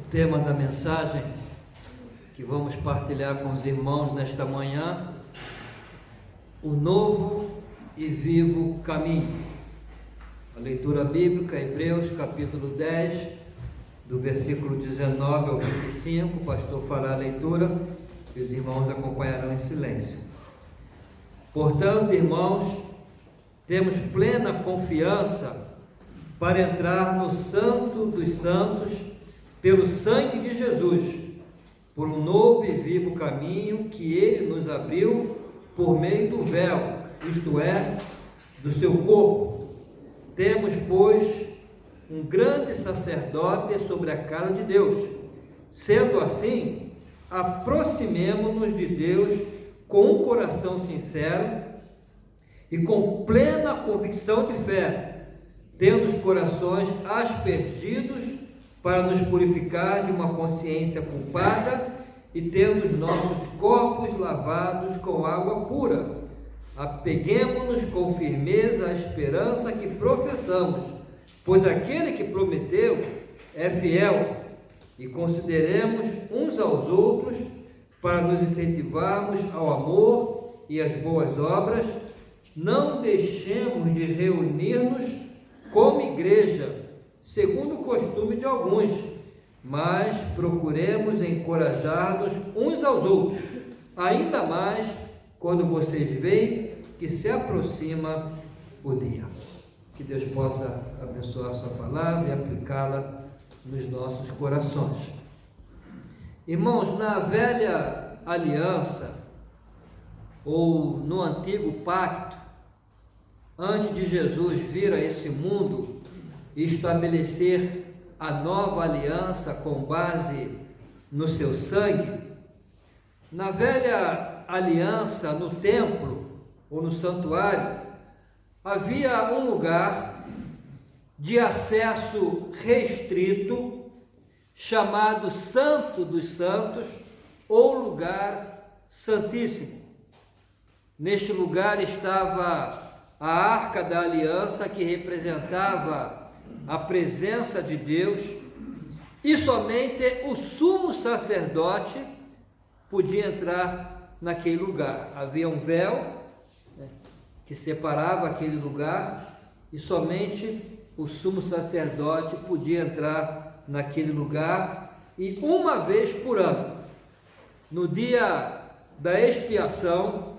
O tema da mensagem que vamos partilhar com os irmãos nesta manhã: o novo e vivo caminho. A leitura bíblica, Hebreus capítulo 10, do versículo 19 ao 25. O pastor fará a leitura e os irmãos acompanharão em silêncio. Portanto, irmãos, temos plena confiança para entrar no Santo dos Santos pelo sangue de Jesus, por um novo e vivo caminho que Ele nos abriu por meio do véu, isto é, do seu corpo. Temos, pois, um grande sacerdote sobre a casa de Deus. Sendo assim, aproximemo-nos de Deus com um coração sincero e com plena convicção de fé, tendo os corações aspergidos para nos purificar de uma consciência culpada e tendo os nossos corpos lavados com água pura. Apeguemo-nos com firmeza à esperança que professamos, pois aquele que prometeu é fiel, e consideremos uns aos outros para nos incentivarmos ao amor e às boas obras. Não deixemos de reunir-nos como igreja, segundo o costume de alguns, mas procuremos encorajar-nos uns aos outros, ainda mais quando vocês veem que se aproxima o dia. Que Deus possa abençoar a sua palavra e aplicá-la nos nossos corações. Irmãos, na velha aliança, ou no antigo pacto, antes de Jesus vir a esse mundo e estabelecer a nova aliança com base no seu sangue, na velha aliança, no templo ou no santuário, havia um lugar de acesso restrito, chamado Santo dos Santos, ou lugar santíssimo. Neste lugar estava a Arca da Aliança, que representava a presença de Deus, e somente o sumo sacerdote podia entrar naquele lugar. Havia um véu, que separava aquele lugar, e somente o sumo sacerdote podia entrar naquele lugar, e uma vez por ano, no dia da expiação,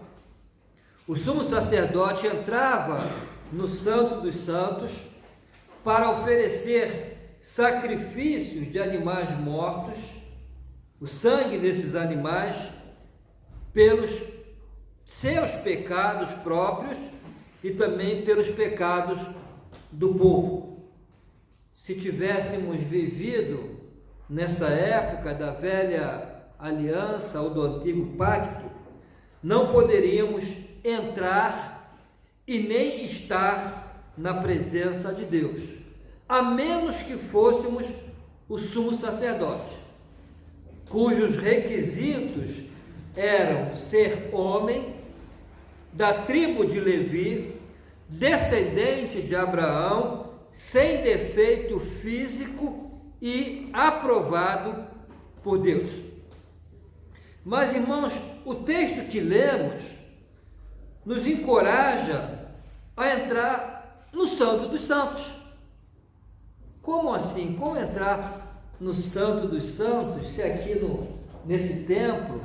o sumo sacerdote entrava no Santo dos Santos para oferecer sacrifícios de animais mortos, o sangue desses animais, pelos seus pecados próprios e também pelos pecados do povo. Se tivéssemos vivido nessa época da velha aliança ou do antigo pacto, não poderíamos entrar e nem estar na presença de Deus, a menos que fôssemos o sumo sacerdote, cujos requisitos eram ser homem, da tribo de Levi, descendente de Abraão, sem defeito físico e aprovado por Deus. Mas, irmãos, o texto que lemos nos encoraja a entrar no Santo dos Santos. Como assim? Como entrar no Santo dos Santos, se aqui nesse templo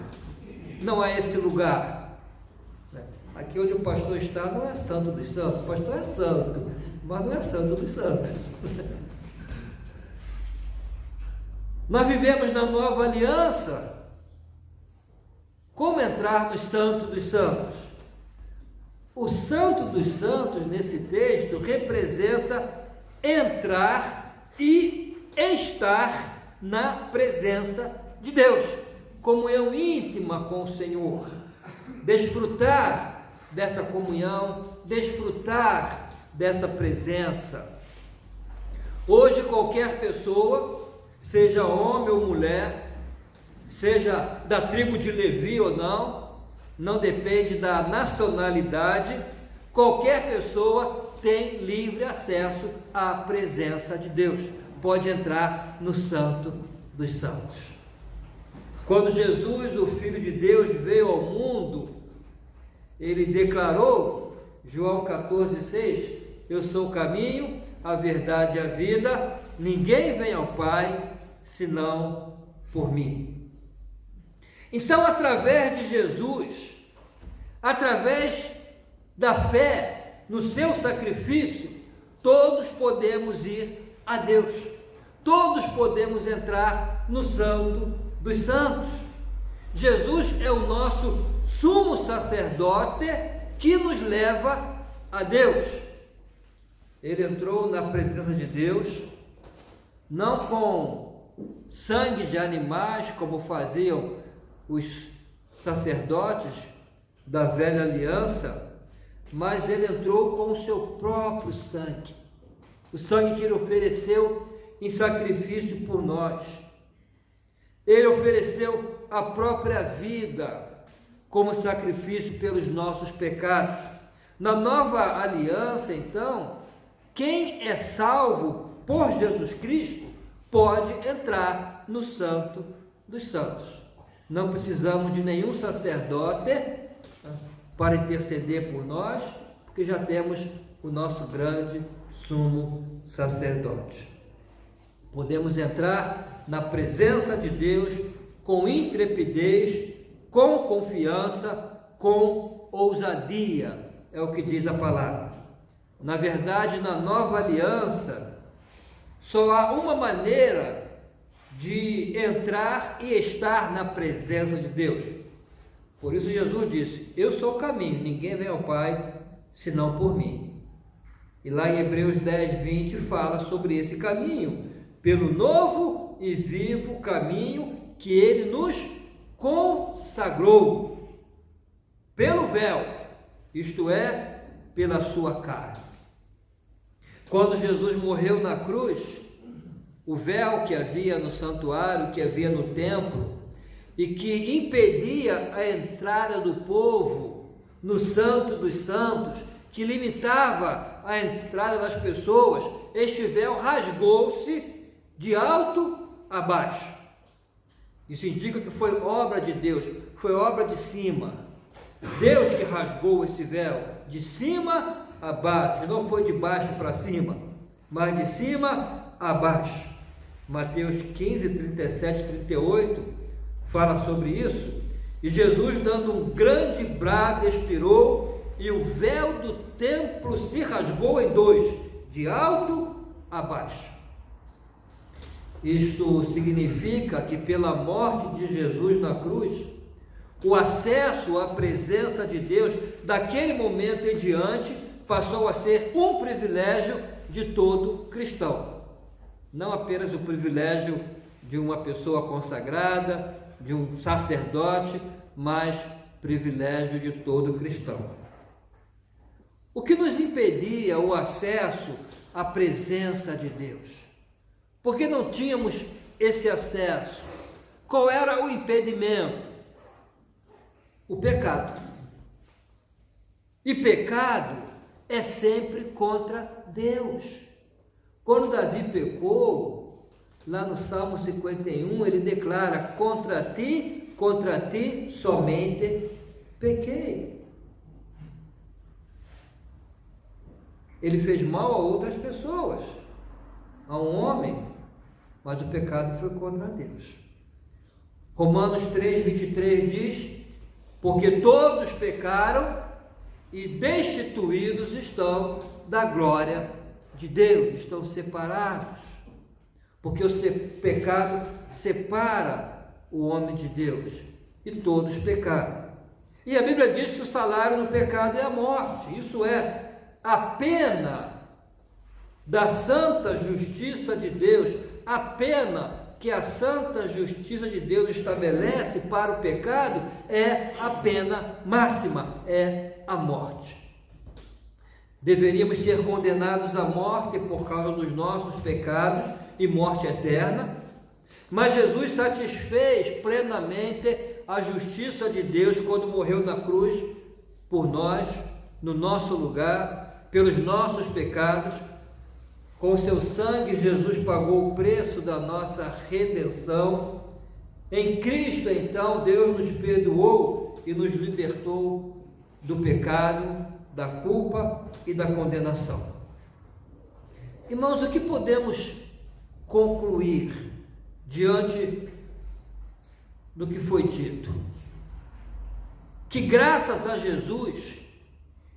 não é esse lugar? Aqui onde o pastor está não é Santo dos Santos, o pastor é santo, mas não é Santo dos Santos. Nós vivemos na nova aliança. Como entrar no Santo dos Santos? O Santo dos Santos, nesse texto, representa entrar e estar na presença de Deus, comunhão íntima com o Senhor, desfrutar dessa comunhão, desfrutar dessa presença. Hoje, qualquer pessoa, seja homem ou mulher, seja da tribo de Levi ou não depende da nacionalidade, qualquer pessoa tem livre acesso à presença de Deus, pode entrar no Santo dos santos. Quando Jesus, o Filho de Deus, veio ao mundo, ele declarou, João 14,6, eu sou o caminho, a verdade e a vida, ninguém vem ao Pai senão por mim. Então, através de Jesus, através da fé no seu sacrifício, todos podemos ir a Deus, todos podemos entrar no Santo dos Santos. Jesus é o nosso sumo sacerdote que nos leva a Deus. Ele entrou na presença de Deus, não com sangue de animais, como faziam os sacerdotes da velha aliança, mas ele entrou com o seu próprio sangue, o sangue que ele ofereceu em sacrifício por nós. Ele ofereceu a própria vida como sacrifício pelos nossos pecados. Na nova aliança, então, quem é salvo por Jesus Cristo pode entrar no Santo dos Santos. Não precisamos de nenhum sacerdote para interceder por nós, porque já temos o nosso grande sumo sacerdote. Podemos entrar na presença de Deus com intrepidez, com confiança, com ousadia, é o que diz a palavra. Na verdade, na nova aliança, só há uma maneira de entrar e estar na presença de Deus. Por isso Jesus disse, eu sou o caminho, ninguém vem ao Pai senão por mim. E lá em Hebreus 10, 20 fala sobre esse caminho, pelo novo e vivo caminho que Ele nos consagrou, pelo véu, isto é, pela sua carne. Quando Jesus morreu na cruz, o véu que havia no santuário, que havia no templo, e que impedia a entrada do povo no Santo dos Santos, que limitava a entrada das pessoas, este véu rasgou-se de alto a baixo. Isso indica que foi obra de Deus, foi obra de cima. Deus que rasgou esse véu de cima a baixo, não foi de baixo para cima, mas de cima a baixo. Mateus 15, 37 e 38 fala sobre isso. E Jesus, dando um grande brado, expirou, e o véu do templo se rasgou em dois, de alto a baixo. Isto significa que pela morte de Jesus na cruz, o acesso à presença de Deus daquele momento em diante passou a ser um privilégio de todo cristão. Não apenas o privilégio de uma pessoa consagrada, de um sacerdote, mas privilégio de todo cristão. O que nos impedia o acesso à presença de Deus? Por que não tínhamos esse acesso? Qual era o impedimento? O pecado. E pecado é sempre contra Deus. Quando Davi pecou, lá no Salmo 51, ele declara, contra ti somente pequei. Ele fez mal a outras pessoas, a um homem, mas o pecado foi contra Deus. Romanos 3, 23 diz, porque todos pecaram e destituídos estão da glória de Deus, estão separados, porque o pecado separa o homem de Deus, e todos pecaram. E a Bíblia diz que o salário do pecado é a morte, isso é, a pena da santa justiça de Deus, a pena que a santa justiça de Deus estabelece para o pecado é a pena máxima, é a morte. Deveríamos ser condenados à morte por causa dos nossos pecados e morte eterna, mas Jesus satisfez plenamente a justiça de Deus quando morreu na cruz por nós, no nosso lugar, pelos nossos pecados, Com o seu sangue, Jesus pagou o preço da nossa redenção. Em Cristo, então, Deus nos perdoou e nos libertou do pecado, da culpa e da condenação. Irmãos, o que podemos concluir diante do que foi dito? Que graças a Jesus,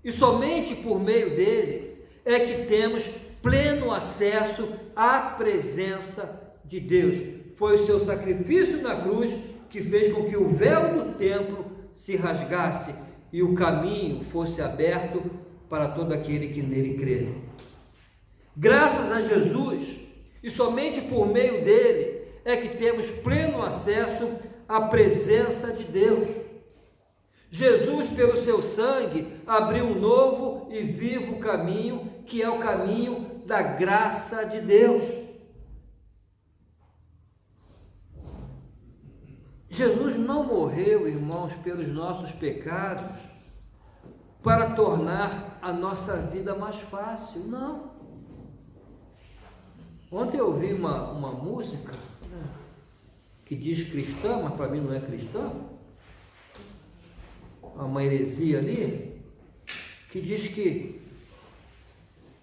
e somente por meio dele, é que temos pleno acesso à presença de Deus. Foi o seu sacrifício na cruz que fez com que o véu do templo se rasgasse e o caminho fosse aberto para todo aquele que nele crê. Graças a Jesus, e somente por meio dele, é que temos pleno acesso à presença de Deus. Jesus, pelo seu sangue, abriu um novo e vivo caminho, que é o caminho da graça de Deus. Jesus não morreu, irmãos, pelos nossos pecados, para tornar a nossa vida mais fácil, não. Ontem eu ouvi uma música, que diz cristã, mas para mim não é cristã, uma heresia ali, que diz que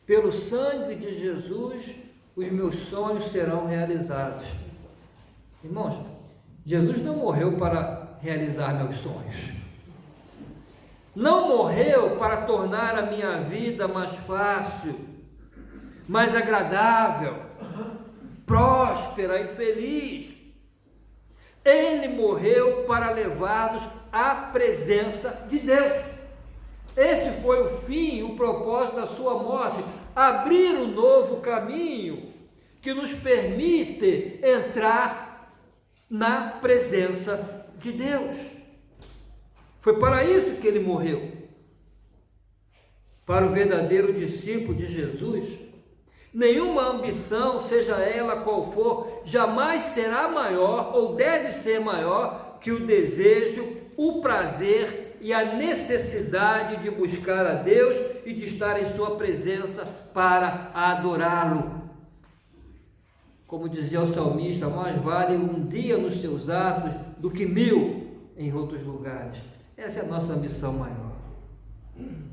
pelo sangue de Jesus os meus sonhos serão realizados. Irmãos, Jesus não morreu para realizar meus sonhos, não morreu para tornar a minha vida mais fácil, mais agradável, próspera e feliz. Ele morreu para levar-nos à presença de Deus. Esse foi o fim, o propósito da sua morte, abrir um novo caminho que nos permite entrar na presença de Deus. Foi para isso que ele morreu. Para o verdadeiro discípulo de Jesus, nenhuma ambição, seja ela qual for, jamais será maior ou deve ser maior que o desejo, o prazer e a necessidade de buscar a Deus e de estar em sua presença para adorá-lo. Como dizia o salmista, mais vale um dia nos seus atos do que 1000 em outros lugares. Essa é a nossa ambição maior.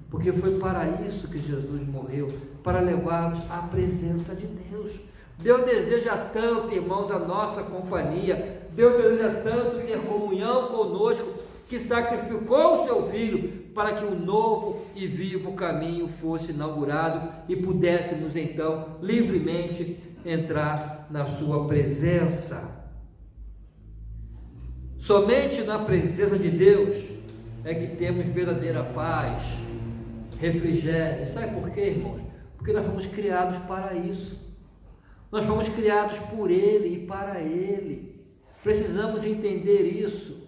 Porque foi para isso que Jesus morreu, para levar-nos à presença de Deus. Deus deseja tanto, irmãos, a nossa companhia. Deus deseja tanto ter comunhão conosco, que sacrificou o seu Filho para que um novo e vivo caminho fosse inaugurado e pudéssemos então livremente entrar na sua presença. Somente na presença de Deus é que temos verdadeira paz, refrigério. Sabe por quê, irmãos? Porque nós fomos criados para isso. Nós fomos criados por Ele e para Ele. Precisamos entender isso.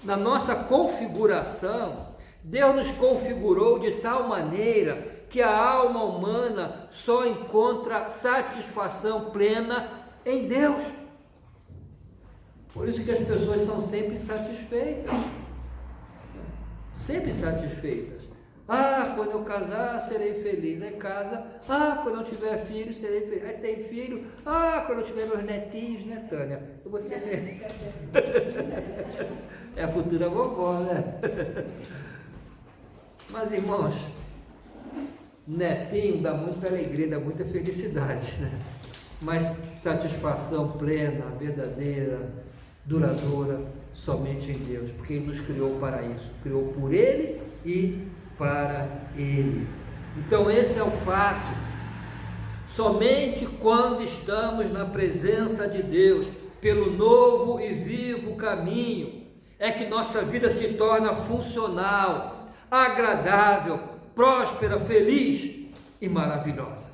Na nossa configuração, Deus nos configurou de tal maneira que a alma humana só encontra satisfação plena em Deus. Por isso que as pessoas são sempre satisfeitas. Sempre satisfeitas. Ah, quando eu casar, serei feliz. Aí casa. Ah, quando eu tiver filho, serei feliz. Aí tem filho. Ah, quando eu tiver meus netinhos, né, Tânia? Eu vou ser feliz. É a futura vovó, né? Mas, irmãos, netinho dá muita alegria, dá muita felicidade, né? Mas satisfação plena, verdadeira, duradoura, somente em Deus, porque Ele nos criou para isso. Criou por Ele e para Ele. Então esse é o fato. Somente quando estamos na presença de Deus, pelo novo e vivo caminho, é que nossa vida se torna funcional, agradável, próspera, feliz e maravilhosa.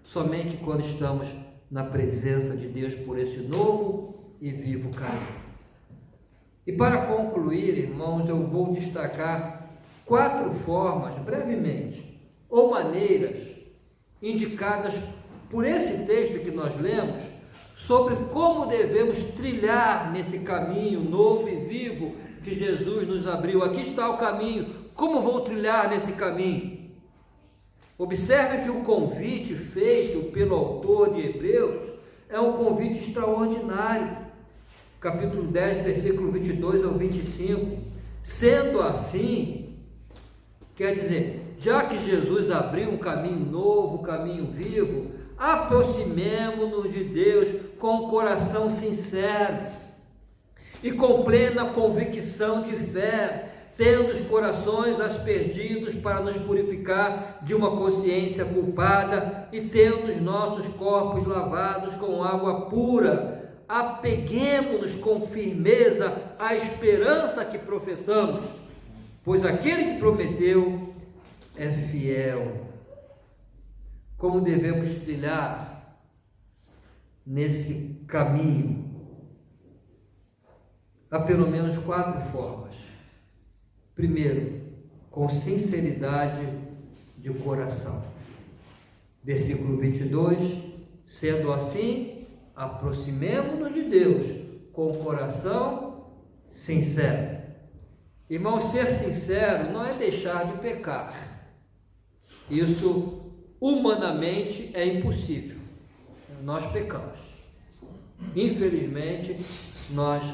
Somente quando estamos na presença de Deus por esse novo e vivo caminho. E para concluir, irmãos, eu vou destacar 4 formas, brevemente, ou maneiras indicadas por esse texto que nós lemos, sobre como devemos trilhar nesse caminho novo e vivo que Jesus nos abriu. Aqui está o caminho. Como vou trilhar nesse caminho? Observe que o convite feito pelo autor de Hebreus é um convite extraordinário. Capítulo 10, versículo 22 ao 25. Sendo assim, quer dizer, já que Jesus abriu um caminho novo, um caminho vivo, aproximemo-nos de Deus com um coração sincero e com plena convicção de fé, tendo os corações aspergidos para nos purificar de uma consciência culpada e tendo os nossos corpos lavados com água pura. Apeguemo-nos com firmeza à esperança que professamos, pois aquele que prometeu é fiel. Como devemos trilhar nesse caminho? Há pelo menos 4 formas. Primeiro, com sinceridade de coração. Versículo 22, sendo assim, aproximemo-nos de Deus com o coração sincero. Irmão, ser sincero não é deixar de pecar. Isso humanamente é impossível. Nós pecamos. Infelizmente, nós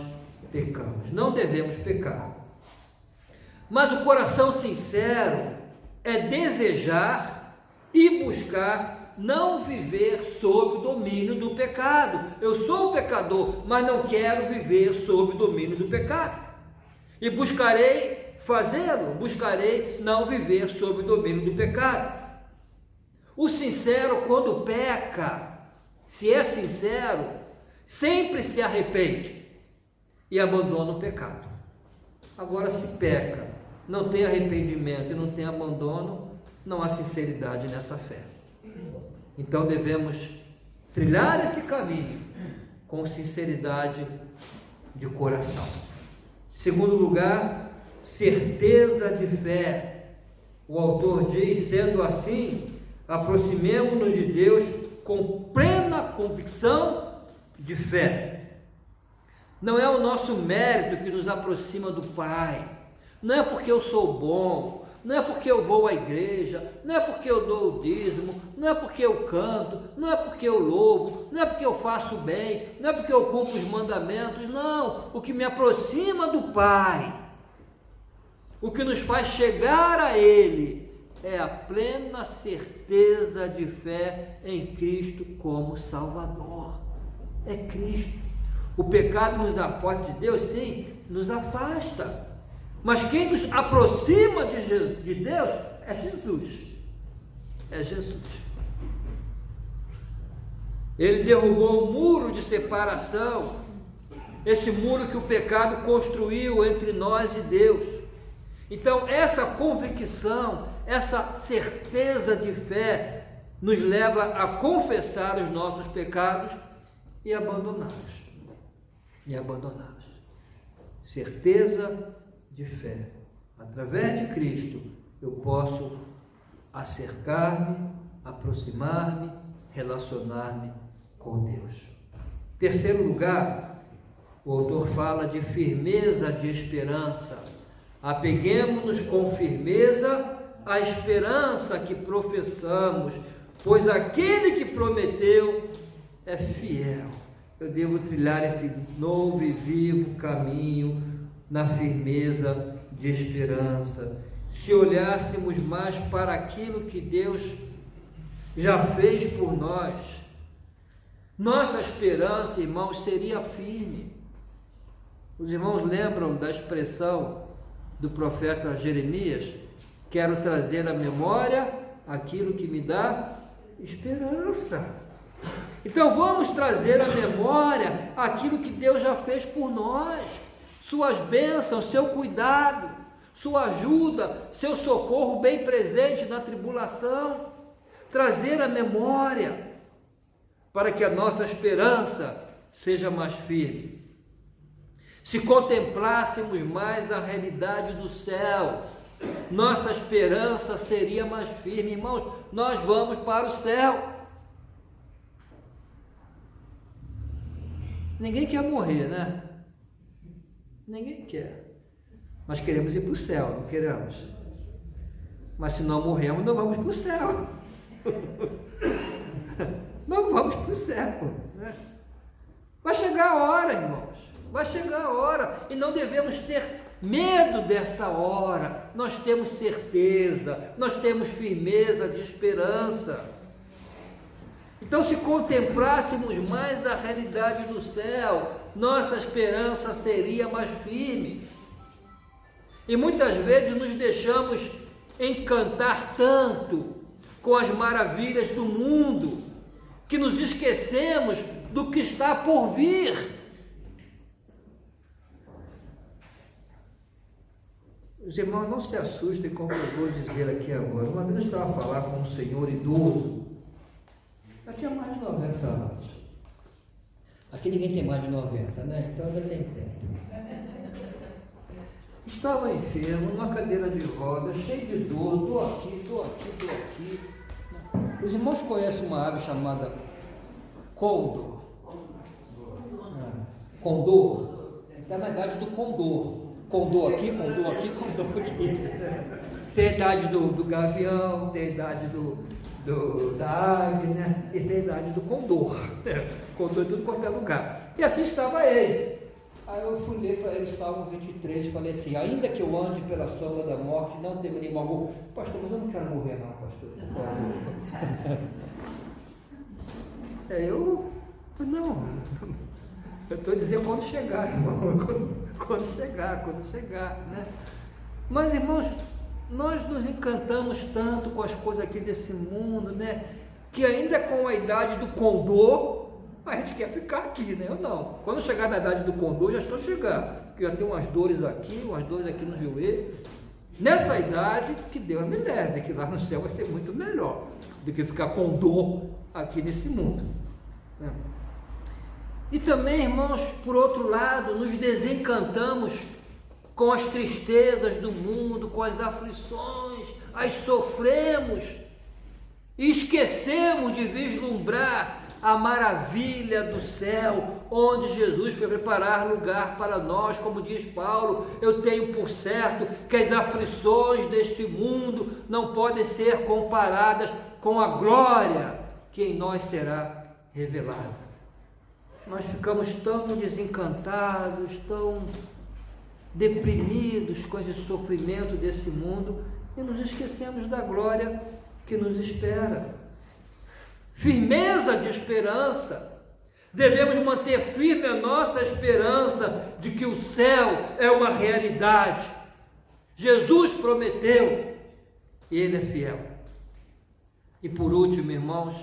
pecamos. Não devemos pecar. Mas o coração sincero é desejar e buscar não viver sob o domínio do pecado. Eu sou pecador, mas não quero viver sob o domínio do pecado. E buscarei fazê-lo, buscarei não viver sob o domínio do pecado. O sincero, quando peca, se é sincero, sempre se arrepende e abandona o pecado. Agora, se peca, não tem arrependimento e não tem abandono, não há sinceridade nessa fé. Então devemos trilhar esse caminho com sinceridade de coração. Segundo lugar, certeza de fé. O autor diz, sendo assim, aproximemo-nos de Deus com plena convicção de fé. Não é o nosso mérito que nos aproxima do Pai. Não é porque eu sou bom, não é porque eu vou à igreja, não é porque eu dou o dízimo, não é porque eu canto, não é porque eu louvo, não é porque eu faço bem, não é porque eu cumpro os mandamentos, não. O que me aproxima do Pai, o que nos faz chegar a Ele, é a plena certeza de fé em Cristo como Salvador. É Cristo. O pecado nos afasta de Deus? Sim, nos afasta. Mas quem nos aproxima de Deus é Jesus. É Jesus. Ele derrubou o muro de separação, esse muro que o pecado construiu entre nós e Deus. Então, essa convicção, essa certeza de fé, nos leva a confessar os nossos pecados e abandoná-los. Certeza de fé. Através de Cristo, eu posso acercar-me, aproximar-me, relacionar-me com Deus. Terceiro lugar, o autor fala de firmeza de esperança. Apeguemo-nos com firmeza à esperança que professamos, pois aquele que prometeu é fiel. Eu devo trilhar esse novo e vivo caminho na firmeza de esperança. Se olhássemos mais para aquilo que Deus já fez por nós, nossa esperança, irmãos, seria firme. Os irmãos lembram da expressão do profeta Jeremias? Quero trazer à memória aquilo que me dá esperança. Então vamos trazer à memória aquilo que Deus já fez por nós. Suas bênçãos, seu cuidado, sua ajuda, seu socorro bem presente na tribulação. Trazer à memória, para que a nossa esperança seja mais firme. Se contemplássemos mais a realidade do céu, nossa esperança seria mais firme. Irmãos, nós vamos para o céu. Ninguém quer morrer, né? Ninguém quer. Nós queremos ir para o céu, não queremos? Mas se não morrermos, não vamos para o céu. Não vamos para o céu, né? Vai chegar a hora, irmãos, vai chegar a hora, e não devemos ter medo dessa hora. Nós temos certeza, nós temos firmeza de esperança. Então, se contemplássemos mais a realidade do céu, nossa esperança seria mais firme. E muitas vezes nos deixamos encantar tanto com as maravilhas do mundo, que nos esquecemos do que está por vir. Os irmãos, não se assustem com o que eu vou dizer aqui agora. Uma vez eu estava a falar com um senhor idoso, já tinha mais de 90 anos. Aqui ninguém tem mais de 90, né? Então ainda tem tempo. Estava enfermo, numa cadeira de rodas, cheio de dor, dor aqui, dor aqui, dor aqui. Os irmãos conhecem uma ave chamada condor. Condor. Está na idade do condor. Condor aqui, condor aqui, condor aqui. Tem a idade do gavião, tem a idade da águia, né? E tem a idade do condor. Condor em tudo quanto é lugar. E assim estava ele. Aí eu fui ler para ele Salmo 23 e falei assim: ainda que eu ande pela sombra da morte, não temerei mal algum. Pastor, mas eu não quero morrer não, pastor. Eu estou dizendo quando chegar, irmão. Quando chegar, né? Mas, irmãos, nós nos encantamos tanto com as coisas aqui desse mundo, né? Que ainda com a idade do condor, a gente quer ficar aqui, né? Eu não. Quando eu chegar na idade do condor, já estou chegando. Porque já tenho umas dores aqui no joelho. Nessa idade, que Deus me leve, que lá no céu vai ser muito melhor do que ficar com dor aqui nesse mundo, né? E também, irmãos, por outro lado, nos desencantamos com as tristezas do mundo, com as aflições, as sofremos e esquecemos de vislumbrar a maravilha do céu, onde Jesus foi preparar lugar para nós. Como diz Paulo: eu tenho por certo que as aflições deste mundo não podem ser comparadas com a glória que em nós será revelada. Nós ficamos tão desencantados, tão deprimidos com esse sofrimento desse mundo e nos esquecemos da glória que nos espera. Firmeza de esperança. Devemos manter firme a nossa esperança de que o céu é uma realidade. Jesus prometeu e Ele é fiel. E por último, irmãos,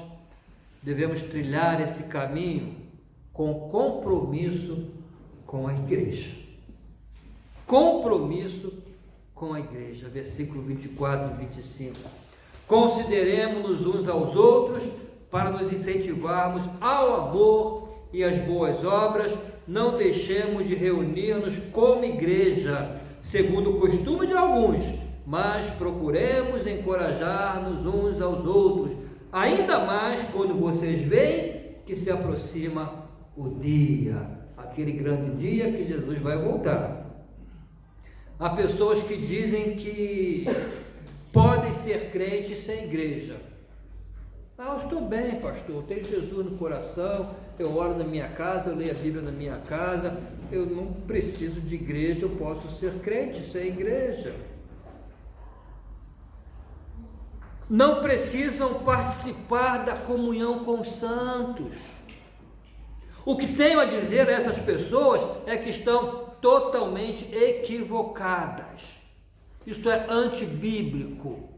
devemos trilhar esse caminho com compromisso com a igreja. Compromisso com a igreja. Versículo 24 e 25. Consideremos-nos uns aos outros para nos incentivarmos ao amor e às boas obras. Não deixemos de reunir-nos como igreja, segundo o costume de alguns, mas procuremos encorajar-nos uns aos outros, ainda mais quando vocês veem que se aproxima o dia, aquele grande dia que Jesus vai voltar. Há pessoas que dizem que podem ser crentes sem igreja. Eu estou bem, pastor, eu tenho Jesus no coração, eu oro na minha casa, eu leio a Bíblia na minha casa, eu não preciso de igreja, eu posso ser crente sem igreja. Não precisam participar da comunhão com os santos. O que tenho a dizer a essas pessoas é que estão totalmente equivocadas. Isso é antibíblico.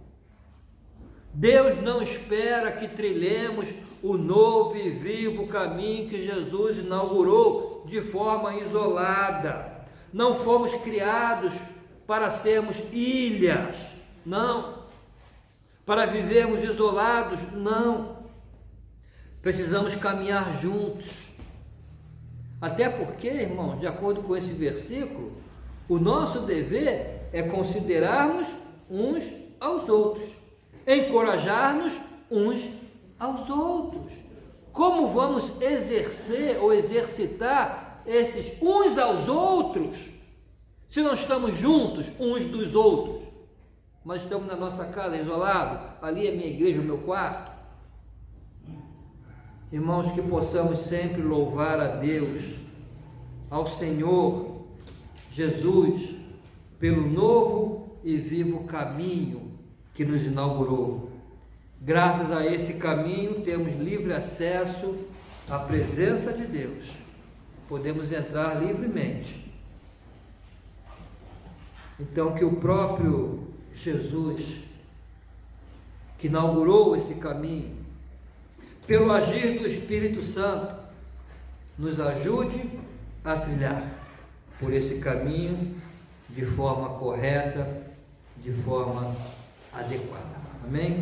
Deus não espera que trilhemos o novo e vivo caminho que Jesus inaugurou de forma isolada. Não fomos criados para sermos ilhas, não. Para vivermos isolados, não. Precisamos caminhar juntos. Até porque, irmão, de acordo com esse versículo, o nosso dever é considerarmos uns aos outros, encorajar-nos uns aos outros. Como vamos exercer ou exercitar esses uns aos outros se não estamos juntos uns dos outros? mas estamos na nossa casa, isolados. Ali é minha igreja, o meu quarto. Irmãos, que possamos sempre louvar a Deus, ao Senhor Jesus, pelo novo e vivo caminho que nos inaugurou. Graças a esse caminho temos livre acesso à presença de Deus. Podemos entrar livremente. Então, que o próprio Jesus, que inaugurou esse caminho, pelo agir do Espírito Santo, nos ajude a trilhar por esse caminho de forma correta, de forma adequada. Amém?